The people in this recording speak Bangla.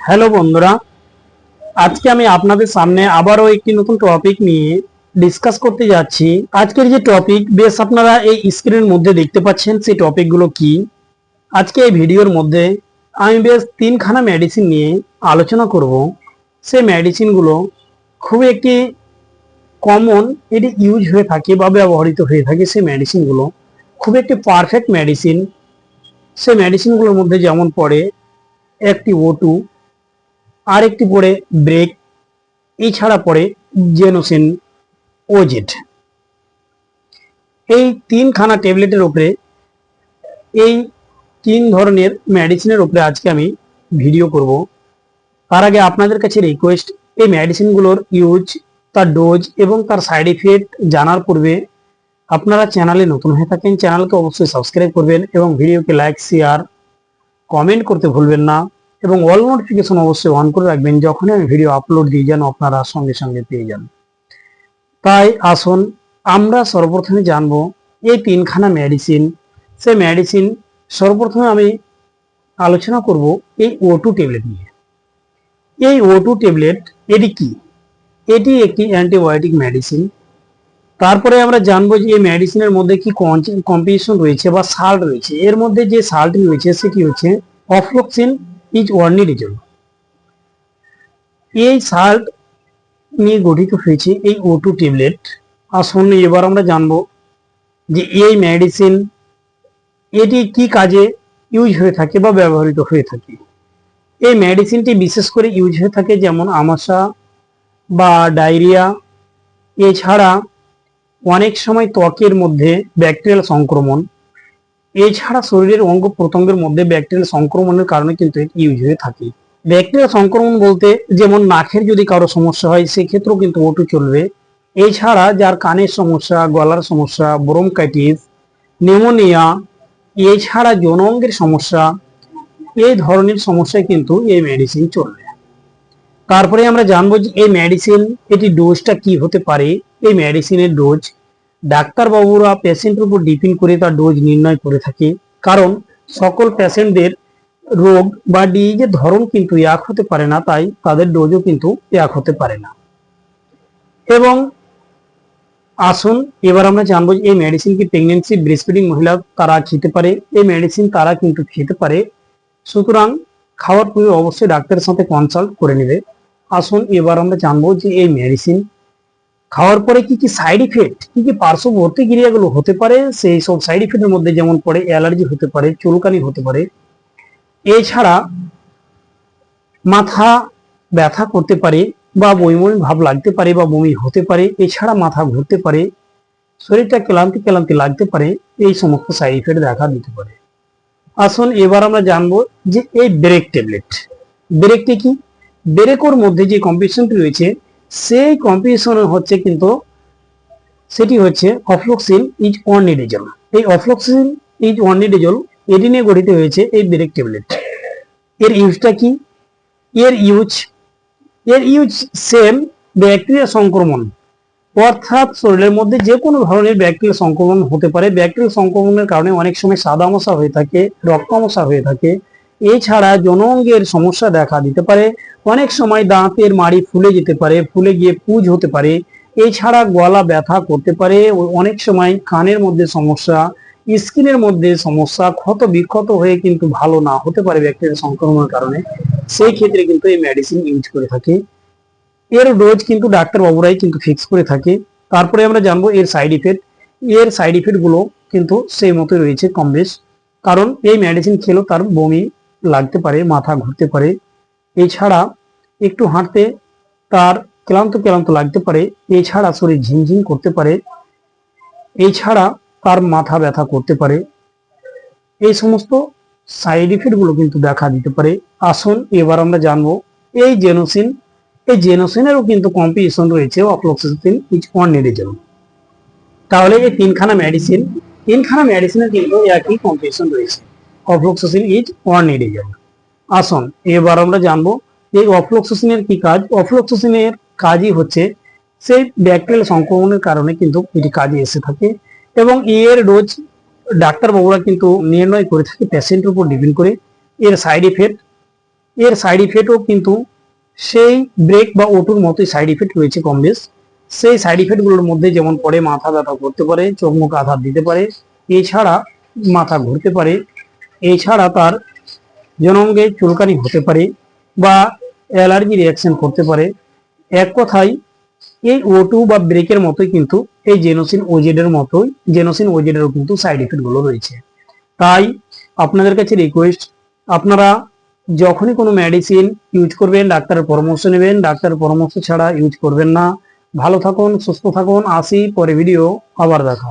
হ্যালো বন্ধুরা, আজকে আমি আপনাদের সামনে আবারও একটি নতুন টপিক নিয়ে ডিসকাস করতে যাচ্ছি। আজকের যে টপিক বেশ আপনারা এই স্ক্রিনের মধ্যে দেখতে পাচ্ছেন, সেই টপিকগুলো কি। আজকে এই ভিডিওর মধ্যে আমি বেশ তিনখানা মেডিসিন নিয়ে আলোচনা করব। সেই মেডিসিনগুলো খুব একটি কমন, এটি ইউজ হয়ে থাকে বা ব্যবহৃত হয়ে থাকে। সেই মেডিসিনগুলো খুব একটি পারফেক্ট মেডিসিন। সেই মেডিসিনগুলোর মধ্যে যেমন পড়ে একটি O2, আর একটি পড়ে ব্রেক, এছাড়া পড়ে জেনোসিন ওজেড। এই তিনখানা ট্যাবলেটের উপরে, এই তিন ধরনের মেডিসিনের উপরে আজকে আমি ভিডিও করব। তার আগে আপনাদের কাছে রিকোয়েস্ট, এই মেডিসিনগুলোর ইউজ, তার ডোজ এবং তার সাইড ইফেক্ট জানার পূর্বে আপনারা চ্যানেলে নতুন হয়ে থাকেন, চ্যানেলকে অবশ্যই সাবস্ক্রাইব করবেন এবং ভিডিওকে লাইক, শেয়ার, কমেন্ট করতে ভুলবেন না এবং অল নোটিফিকেশন অবশ্যই অন করে রাখবেন। যখনই আমি ভিডিও আপলোড দিই যেন আপনারা সঙ্গে সঙ্গে পেয়ে যান। তাই আসুন আমরা সর্বপ্রথমে জানবো এই তিনখানা মেডিসিন। সেই মেডিসিন সর্বপ্রথমে আমি আলোচনা করব এই O2 ট্যাবলেট নিয়ে। এই O2 ট্যাবলেট এটি কি? এটি একটি অ্যান্টিবায়োটিক মেডিসিন। তারপরে আমরা জানবো যে এই মেডিসিনের মধ্যে কি কম্পোজিশন রয়েছে বা সাল্ট রয়েছে। এর মধ্যে যে সাল্টটি রয়েছে সেটি হচ্ছে অফ্লক্সিন ইজওয়ার্নিডিজল। এই সাল্ট নিয়ে গঠিত হয়েছে এই O2 ট্যাবলেট। আসুন এবার আমরা জানবো যে এই মেডিসিন এটি কি কাজে ইউজ হয়ে থাকে বা ব্যবহৃত হয়ে থাকে। এই মেডিসিনটি বিশেষ করে ইউজ হয়ে থাকে যেমন আমাশা বা ডায়রিয়া, এছাড়া অনেক সময় ত্বকের মধ্যে ব্যাকটেরিয়াল সংক্রমণ, এছাড়া শরীরের অঙ্গ প্রত্যঙ্গের মধ্যে ব্যাকটেরিয়াল সংক্রমণের কারণে কিন্তু ইউজ হয়ে থাকে। ব্যাকটেরিয়াল সংক্রমণ বলতে যেমন নাকের যদি কারো সমস্যা হয় সেক্ষেত্রেও কিন্তু O2 চলবে। এছাড়া যার কানের সমস্যা, গলার সমস্যা, ব্রঙ্কাইটিস, নিউমোনিয়া, এছাড়া যৌন অঙ্গের সমস্যা, এই ধরনের সমস্যায় কিন্তু এই মেডিসিন চলবে। তারপরে আমরা জানবো যে এই মেডিসিন এটি ডোজটা কি হতে পারে। এই মেডিসিনের ডোজ ডাক্তারবাবুরা পেশেন্টের উপর ডিপেন্ড করে তার ডোজ নির্ণয় করে থাকে, কারণ সকল পেশেন্টদের রোগ বা ডিজিজের ধরন কিন্তু এক হতে পারে না, তাই তাদের ডোজও কিন্তু এক হতে পারে না। এবং আসুন এবার আমরা জানবো যে এই মেডিসিন কি প্রেগনেন্সি ব্রেস্টফিডিং মহিলা তারা খেতে পারে। এই মেডিসিন তারা কিন্তু খেতে পারে, সুতরাং খাওয়ার পূর্বে অবশ্যই ডাক্তারের সাথে কনসাল্ট করে নেবে। আসুন এবার আমরা জানবো যে এই মেডিসিন খাওয়ার পরে কি কি সাইড ইফেক্ট, কি কি পার্শ্ববর্তী ক্রিয়াগুলো হতে পারে। সেই সব সাইড ইফেক্টের মধ্যে যেমন পড়ে অ্যালার্জি হতে পারে, চুলকানি হতে পারে, এছাড়া মাথা ব্যথা করতে পারে বা বমি বমি ভাব লাগতে পারে বা বমি হতে পারে, এছাড়া মাথা ঘুরতে পারে, শরীরটা ক্লান্তি ক্লান্তি লাগতে পারে, এই সমস্ত সাইড ইফেক্ট দেখা দিতে পারে। আসুন এবার আমরা জানবো যে এই ব্রেক ট্যাবলেট, ব্রেকটি কি। ব্রেকোর মধ্যে যে কম্পোজিশনটি রয়েছে সেই কম্পোজিশন হচ্ছে কিন্তু সেটি হচ্ছে অফ্লক্সিন ইজওয়ার্নিডিজল। এই অফ্লক্সিন ইজওয়ার্নিডিজল এটি নিয়ে গঠিত হয়েছে এই ব্রেক ট্যাবলেট। এর ইউজটা কি? এর ইউজ সেম ব্যাকটেরিয়া সংক্রমণ, অর্থাৎ শরীরের মধ্যে যে কোনো ধরনের ব্যাকটেরিয়া সংক্রমণ হতে পারে। ব্যাকটেরিয়া সংক্রমণের কারণে অনেক সময় সাদা মশা হয়ে থাকে, রক্ত মশা হয়ে থাকে, এছাড়া যৌন অঙ্গের সমস্যা দেখা দিতে পারে, অনেক সময় দাঁতের মাড়ি ফুলে যেতে পারে, ফুলে গিয়ে পুঁজ হতে পারে, এছাড়া গলা ব্যথা করতে পারে, অনেক সময় কানের মধ্যে সমস্যা, স্কিনের মধ্যে সমস্যা, ক্ষত বিক্ষত হয়ে কিন্তু ভালো না হতে পারে ব্যাকটেরিয়া সংক্রমণের কারণে। সেই ক্ষেত্রে কিন্তু এই মেডিসিন ইউজ করে থাকে। এর ডোজ কিন্তু ডাক্তার বাবুরাই কিন্তু ফিক্স করে থাকে। তারপরে আমরা জানবো এর সাইড ইফেক্ট। এর সাইড ইফেক্ট গুলো কিন্তু সেই মতো রয়েছে কম বেশ, কারণ এই মেডিসিন খেলেও তার বমি লাগতে পারে, মাথা ঘুরতে পারে, এছাড়া একটু হাঁটতে তার ক্লান্ত ক্লান্ত লাগতে পারে, এছাড়া শরীর ঝিমঝিম করতে পারে, এছাড়া তার মাথা ব্যথা করতে পারে। এই সমস্ত সাইড ইফেক্ট গুলো কিন্তু দেখা দিতে পারে। আসুন এবার আমরা জানবো এই জেনোসিন। এই জেনোসিনেরও কিন্তু কম্পোজিশন রয়েছে অফ্লক্সিসিন ইজওয়ার্নিডিজল। তাহলে এই তিনখানা মেডিসিনের কিন্তু একই কম্পোজিশন রয়েছে, অফ্লক্সিসিন ইজওয়ার্নিডিজল। আসুন এবার আমরা জানবো এই অফ্লক্সিসিনের কি কাজ। অফ্লক্সিসিনের কাজই হচ্ছে সেই ব্যাকটেরিয়াল সংক্রমণের কারণে কিন্তু এটি কাজে এসে থাকে, এবং এর ডোজ ডাক্তারবাবুরা কিন্তু নির্ণয় করে থাকে পেশেন্টের উপর ডিপেন্ড করে। এর সাইড ইফেক্ট এর সাইড ইফেক্টও কিন্তু সেই ব্রেক বা ওটুর মতোই সাইড ইফেক্ট রয়েছে কম বেশ। সেই সাইড ইফেক্ট গুলোর মধ্যে যেমন পড়ে মাথা ব্যথা করতে পারে, চোখ মুখ আঘাত দিতে পারে, এছাড়া মাথা ঘুরতে পারে, এছাড়া তার জনঙ্গে চুলকানি হতে পারে বা অ্যালার্জি রিয়াকশন করতে পারে। এক কথায় এই O2 বা ব্রেকের মতোই কিন্তু এই জেনোসিন ওজেড এর মতোই জেনোসিন ওজেড এরও কিন্তু সাইড ইফেক্ট গুলো রয়েছে। তাই আপনাদের কাছে রিকোয়েস্ট, আপনারা যখনই কোনো মেডিসিন ইউজ করবেন ডাক্তারের পরামর্শ নেবেন, ডাক্তারের পরামর্শ ছাড়া ইউজ করবেন না। ভালো থাকুন, সুস্থ থাকুন, আসি পরে ভিডিও আবার দেখা।